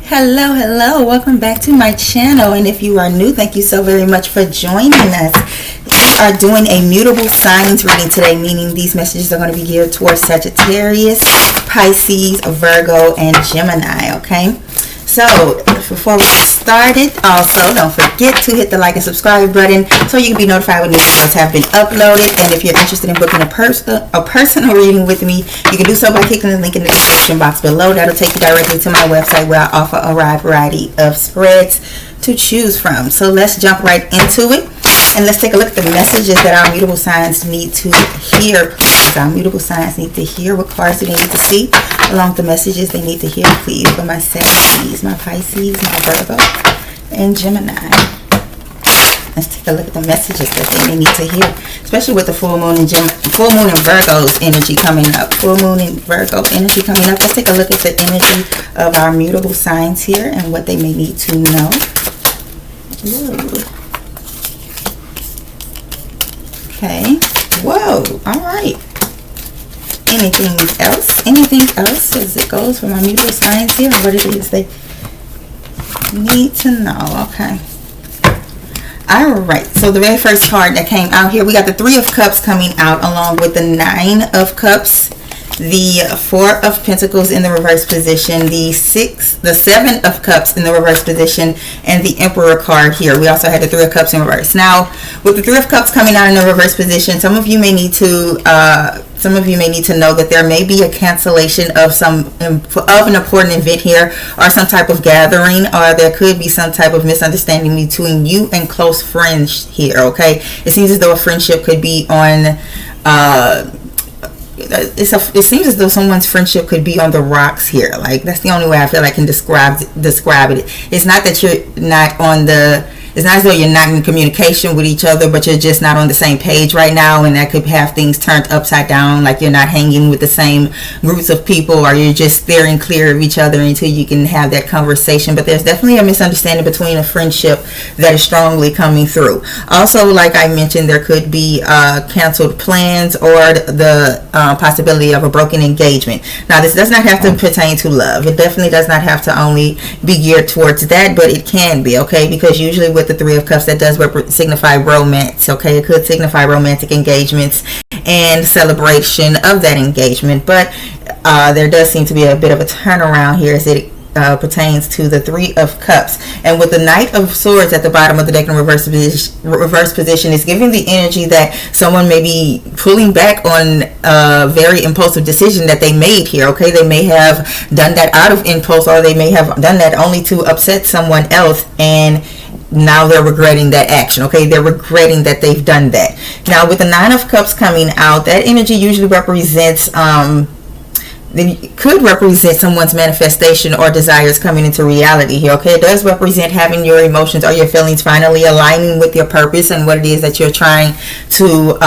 Hello, welcome back to my channel, and if you are new, thank you so very much for joining us. We are doing a mutable signs reading today, meaning these messages are going to be geared towards Sagittarius, Pisces, Virgo, and Gemini, okay? So before we get started, also don't forget to hit the like and subscribe button so you can be notified when new videos have been uploaded. And if you're interested in booking a personal reading with me, you can do so by clicking the link in the description box below. That'll take you directly to my website where I offer a wide variety of spreads to choose from. So let's jump right into it, and let's take a look at the messages that our mutable signs need to hear. Our mutable signs need to hear. What cards do they need to see along with the messages they need to hear, please, for my Sagittarius, my Pisces, my Virgo, and Gemini. Let's take a look at the messages that they need to hear, especially with the full moon and Virgo's energy coming up. Full moon and Virgo energy coming up. Let's take a look at the energy of our mutable signs here and what they may need to know. Whoa. Okay. Whoa. All right. Anything else as it goes for my mutable signs here, and what it is they need to know. Okay. All right, so the very first card that came out here, we got the Three of Cups coming out along with the Nine of Cups, the Four of Pentacles in the reverse position, the Seven of Cups in the reverse position, and the Emperor card here. We also had the Three of Cups in reverse. Now, with the Three of Cups coming out in the reverse position, some of you may need to know that there may be a cancellation of an important event here, or some type of gathering, or there could be some type of misunderstanding between you and close friends here. Okay, it seems as though a friendship could be on. It seems as though someone's friendship could be on the rocks here. Like, that's the only way I feel I can describe it. It's not that you're not on the. It's not as though you're not in communication with each other, but you're just not on the same page right now, and that could have things turned upside down, like you're not hanging with the same groups of people, or you're just steering clear of each other until you can have that conversation. But there's definitely a misunderstanding between a friendship that is strongly coming through. Also, like I mentioned, there could be canceled plans or the possibility of a broken engagement. Now, this does not have to pertain to love. It definitely does not have to only be geared towards that, but it can be, okay? Because usually with the Three of Cups, that does signify romance, okay? It could signify romantic engagements and celebration of that engagement, but there does seem to be a bit of a turnaround here as it pertains to the Three of Cups. And with the Knight of Swords at the bottom of the deck in reverse position, is giving the energy that someone may be pulling back on a very impulsive decision that they made here, okay? They may have done that out of impulse, or they may have done that only to upset someone else, and now they're regretting that action, okay? They're regretting that they've done that. Now, with the Nine of Cups coming out, that energy usually represents could represent someone's manifestation or desires coming into reality here, okay? It does represent having your emotions or your feelings finally aligning with your purpose and what it is that you're trying to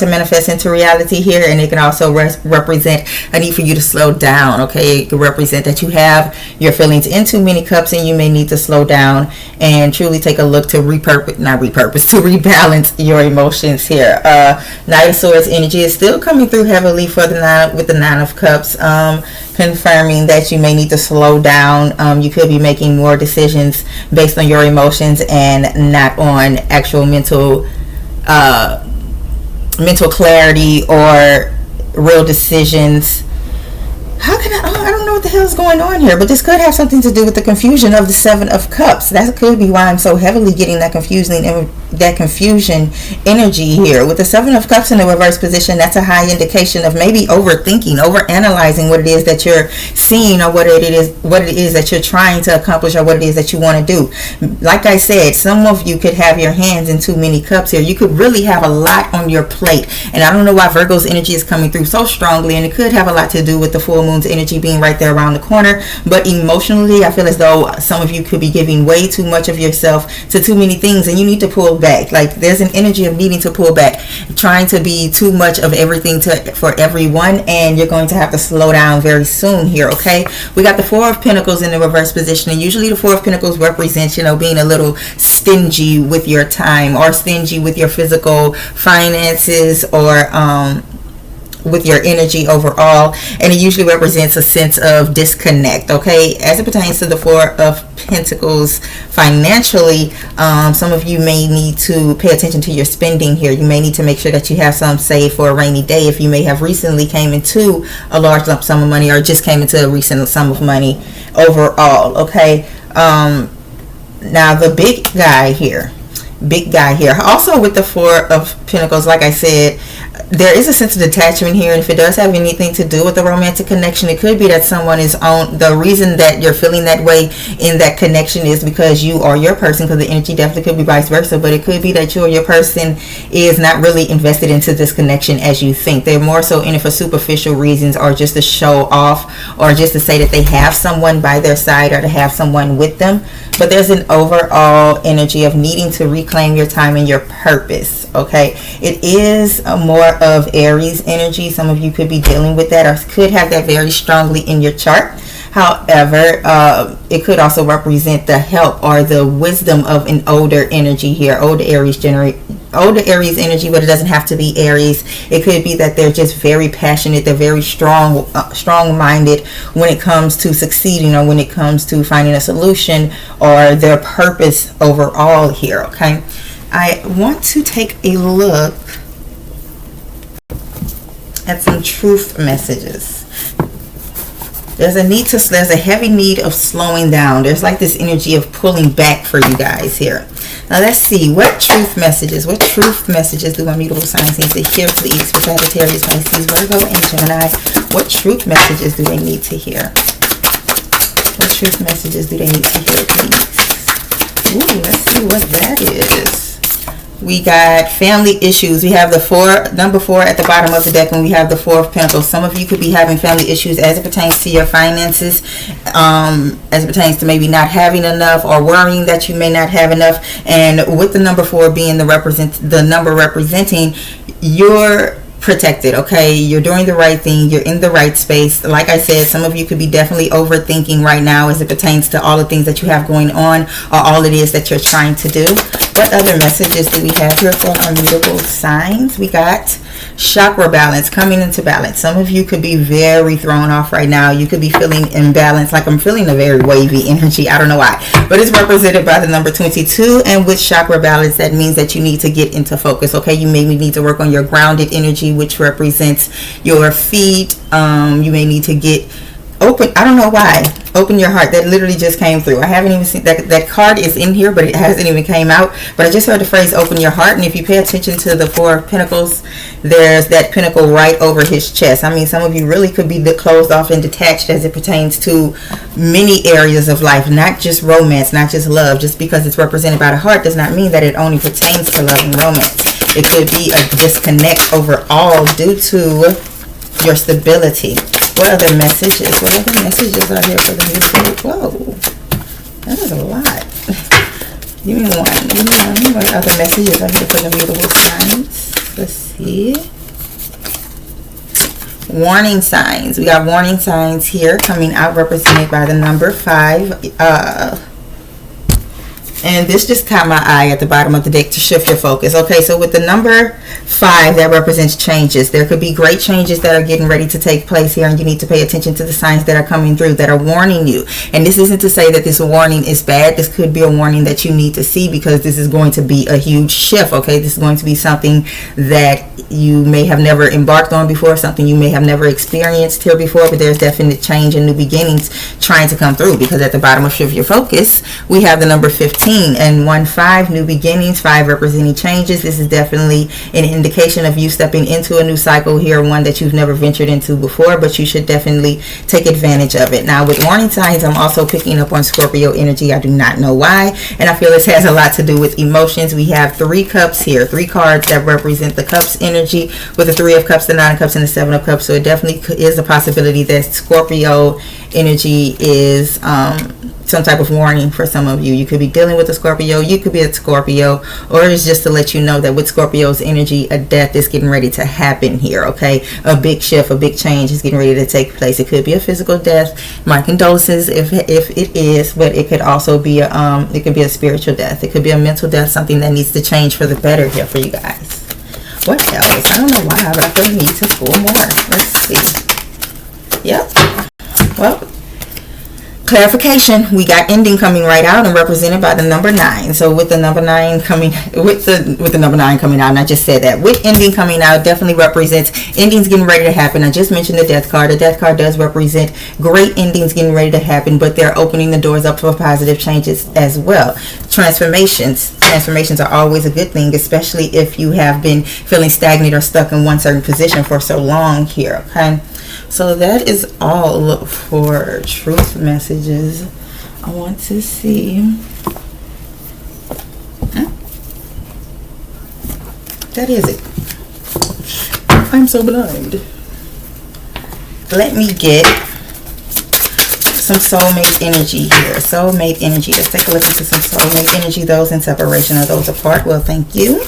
manifest into reality here. And it can also represent a need for you to slow down, okay? It can represent that you have your feelings in too many cups, and you may need to slow down and truly take a look to rebalance your emotions here. Knight of Swords energy is still coming through heavily for the Nine of Cups, confirming that you may need to slow down. You could be making more decisions based on your emotions and not on actual mental clarity or real decisions. I don't know what the hell is going on here, but this could have something to do with the confusion of the Seven of Cups. That could be why I'm so heavily getting that confusion energy here. With the Seven of Cups in the reverse position, that's a high indication of maybe overthinking, overanalyzing what it is that you're seeing, or what it is that you're trying to accomplish, or what it is that you want to do. Like I said, some of you could have your hands in too many cups here. You could really have a lot on your plate, and I don't know why Virgo's energy is coming through so strongly, and it could have a lot to do with the full moon's energy being right there around the corner. But emotionally, I feel as though some of you could be giving way too much of yourself to too many things, and you need to pull back. Like, there's an energy of needing to pull back, trying to be too much of everything for everyone, and you're going to have to slow down very soon here, okay? We got the Four of Pentacles in the reverse position, and usually the Four of Pentacles represents, being a little stingy with your time, or stingy with your physical finances, or with your energy overall, and it usually represents a sense of disconnect. Okay, as it pertains to the Four of Pentacles financially, some of you may need to pay attention to your spending here. You may need to make sure that you have some saved for a rainy day if you may have recently came into a large lump sum of money or just came into a recent sum of money overall. Okay, now the big guy here, also with the Four of Pentacles, like I said, there is a sense of detachment here, and if it does have anything to do with a romantic connection, it could be that someone is on the reason that you're feeling that way in that connection is because you or your person, because the energy definitely could be vice versa, but it could be that you or your person is not really invested into this connection as you think. They're more so in it for superficial reasons, or just to show off, or just to say that they have someone by their side or to have someone with them. But there's an overall energy of needing to reclaim your time and your purpose. Okay, it is more of Aries energy. Some of you could be dealing with that, or could have that very strongly in your chart. However, it could also represent the help or the wisdom of an older energy here, older Aries energy, but it doesn't have to be Aries. It could be that they're just very passionate, they're very strong-minded when it comes to succeeding, or when it comes to finding a solution, or their purpose overall here. Okay, I want to take a look at some truth messages. There's a heavy need of slowing down. There's like this energy of pulling back for you guys here. Now let's see, what truth messages do my mutable signs need to hear, please, for Sagittarius, Pisces, Virgo, and Gemini? What truth messages do they need to hear? What truth messages do they need to hear, please? Ooh, let's see what that is. We got family issues. We have the number 4 at the bottom of the deck, and we have the Four of Pentacles. Some of you could be having family issues as it pertains to your finances, as it pertains to maybe not having enough, or worrying that you may not have enough. And with the number 4 being the number representing your protected. Okay, you're doing the right thing, you're in the right space. Like I said, some of you could be definitely overthinking right now as it pertains to all the things that you have going on, or all it is that you're trying to do. What other messages do we have here for our mutable signs? We got chakra balance, coming into balance. Some of you could be very thrown off right now. You could be feeling imbalanced. Like, I'm feeling a very wavy energy. I don't know why, but it's represented by the number 22, and with chakra balance, that means that you need to get into focus. Okay, you maybe need to work on your grounded energy, which represents your feet. You may need to get open. I don't know why. Open your heart. That literally just came through. I haven't even seen that card is in here, but it hasn't even came out. But I just heard the phrase open your heart. And if you pay attention to the Four of Pentacles, there's that pentacle right over his chest. I mean, some of you really could be closed off and detached as it pertains to many areas of life, not just romance, not just love. Just because it's represented by the heart does not mean that it only pertains to love and romance. It could be a disconnect overall due to your stability. What other messages? What other messages are here for the mutable? Whoa, that is a lot. Give me one. What other messages are here for the mutable signs? Let's see. Warning signs. We got warning signs here coming out, represented by the number 5. And this just caught my eye at the bottom of the deck to shift your focus. Okay, so with the number 5, that represents changes. There could be great changes that are getting ready to take place here, and you need to pay attention to the signs that are coming through that are warning you. And this isn't to say that this warning is bad. This could be a warning that you need to see, because this is going to be a huge shift. Okay, this is going to be something that you may have never embarked on before, something you may have never experienced here before, but there's definite change and new beginnings trying to come through, because at the bottom of shift your focus, we have the number 15 and 1-5, new beginnings, 5 representing changes. This is definitely an indication of you stepping into a new cycle here, one that you've never ventured into before, but you should definitely take advantage of it. Now, with warning signs, I'm also picking up on Scorpio energy. I do not know why, and I feel this has a lot to do with emotions. We have 3 cups here, 3 cards that represent the cups energy, with the 3 of cups, the 9 of cups, and the 7 of cups. So it definitely is a possibility that Scorpio energy is some type of warning for some of you. You could be dealing with a Scorpio, you could be a Scorpio, or it's just to let you know that with Scorpio's energy, a death is getting ready to happen here. Okay, a big shift, a big change is getting ready to take place. It could be a physical death. My condolences if it is, but it could also be a spiritual death. It could be a mental death, something that needs to change for the better here for you guys. What else? I don't know why, but I feel the need to pull more. Let's see. Yep. Well, clarification, we got ending coming right out and represented by the number 9. So with the number 9 coming, with the number 9 coming out, and I just said that, with ending coming out, definitely represents endings getting ready to happen. I just mentioned the death card. The death card does represent great endings getting ready to happen, but they're opening the doors up for positive changes as well. Transformations are always a good thing, especially if you have been feeling stagnant or stuck in one certain position for so long here, okay? So that is all for truth messages. I want to see. That is it. I'm so blind. Let me get some soulmate energy here. Soulmate energy. Let's take a look into some soulmate energy. Those in separation or those apart. Well, thank you.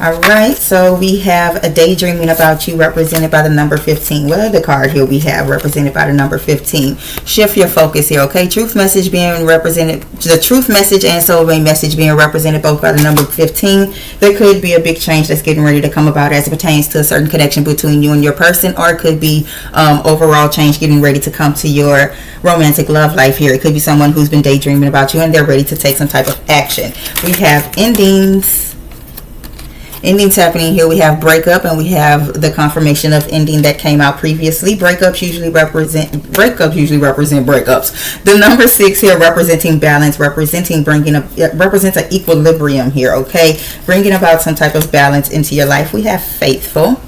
All right, so we have a daydreaming about you represented by the number 15. What other card here we have represented by the number 15? Shift your focus here, okay? Truth message being represented, the truth message and soulmate message being represented both by the number 15. There could be a big change that's getting ready to come about as it pertains to a certain connection between you and your person, or it could be overall change getting ready to come to your romantic love life here. It could be someone who's been daydreaming about you and they're ready to take some type of action. We have endings happening here. We have breakup, and we have the confirmation of ending that came out previously. Breakups usually represent breakups. The number 6 here representing balance, represents an equilibrium here, okay? Bringing about some type of balance into your life. We have faithful.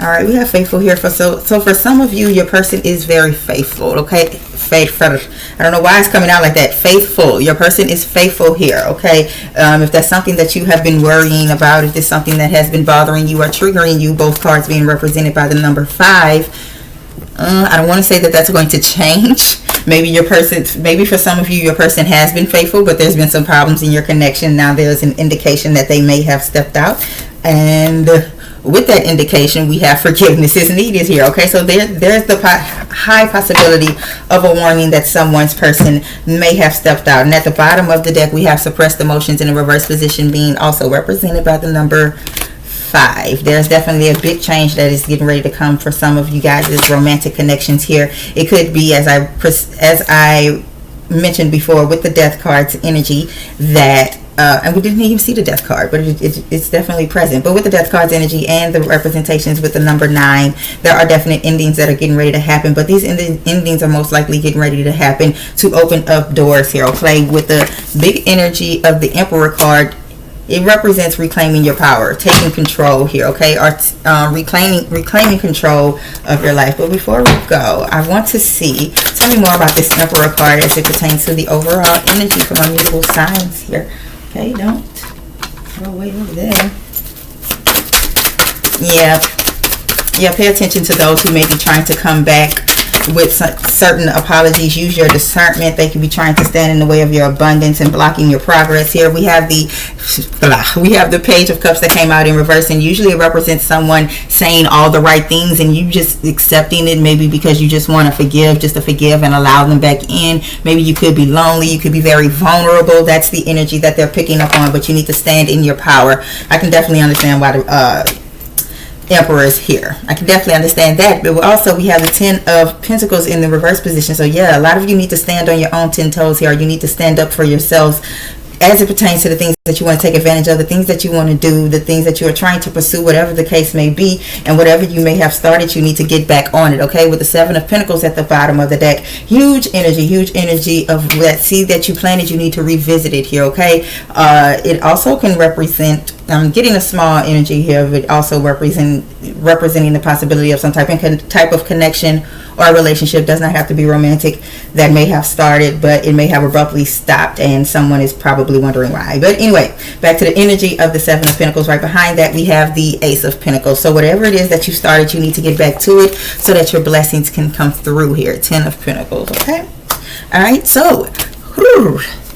All right, we have faithful here. So for some of you, your person is very faithful, okay? Faithful. I don't know why it's coming out like that. Faithful. Your person is faithful here, okay? If that's something that you have been worrying about, if it's something that has been bothering you or triggering you, both cards being represented by the number 5, I don't want to say that that's going to change. Maybe for some of you, your person has been faithful, but there's been some problems in your connection. Now there's an indication that they may have stepped out, and with that indication, we have forgiveness is needed here, okay? So there's the high possibility of a warning that someone's person may have stepped out. And at the bottom of the deck, we have suppressed emotions in a reverse position being also represented by the number 5. There's definitely a big change that is getting ready to come for some of you guys' romantic connections here. It could be, as I mentioned before, with the death card's energy, that and we didn't even see the death card, but it's definitely present. But with the death card's energy and the representations with the number 9, there are definite endings that are getting ready to happen. But these endings are most likely getting ready to happen to open up doors here, okay? With the big energy of the Emperor card, it represents reclaiming your power, taking control here, okay? Or reclaiming control of your life. But before we go, I want to see, tell me more about this Emperor card as it pertains to the overall energy for my mutable signs here. Okay, don't go way over there. Yeah, pay attention to those who may be trying to come back with certain apologies. Use your discernment. They could be trying to stand in the way of your abundance and blocking your progress here. We have the Page of Cups that came out in reverse, and usually it represents someone saying all the right things and you just accepting it, maybe because you just want to forgive, just to forgive and allow them back in. Maybe you could be lonely, you could be very vulnerable. That's the energy that they're picking up on, but you need to stand in your power. I can definitely understand why the Emperor is here. I can definitely understand that. But also we have the 10 of Pentacles in the reverse position. So yeah, a lot of you need to stand on your own 10 toes here. You need to stand up for yourselves as it pertains to the things that you want to take advantage of, the things that you want to do, the things that you are trying to pursue, whatever the case may be, and whatever you may have started, you need to get back on it, okay? With the 7 of Pentacles at the bottom of the deck, huge energy of that seed that you planted. You need to revisit it here, okay? It also can represent, I'm getting a small energy here, but also representing the possibility of some type of connection or relationship. Does not have to be romantic, that may have started, but it may have abruptly stopped, and someone is probably wondering why. But anyway, back to the energy of the 7 of Pentacles. Right behind that, we have the Ace of Pentacles. So whatever it is that you started, you need to get back to it so that your blessings can come through here. 10 of Pentacles, okay? All right, so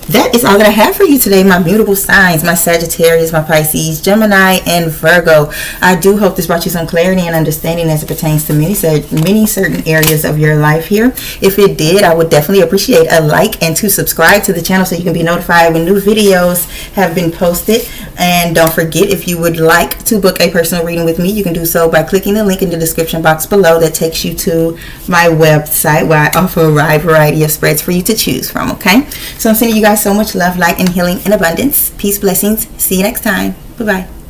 that is all that I have for you today, my mutable signs, my Sagittarius, my Pisces, Gemini, and Virgo. I do hope this brought you some clarity and understanding as it pertains to many certain areas of your life here. If it did, I would definitely appreciate a like and to subscribe to the channel so you can be notified when new videos have been posted. And don't forget, if you would like to book a personal reading with me, you can do so by clicking the link in the description box below that takes you to my website where I offer a wide variety of spreads for you to choose from, okay? So I'm sending you guys so much love, light, and healing in abundance. Peace, blessings. See you next time. Bye-bye.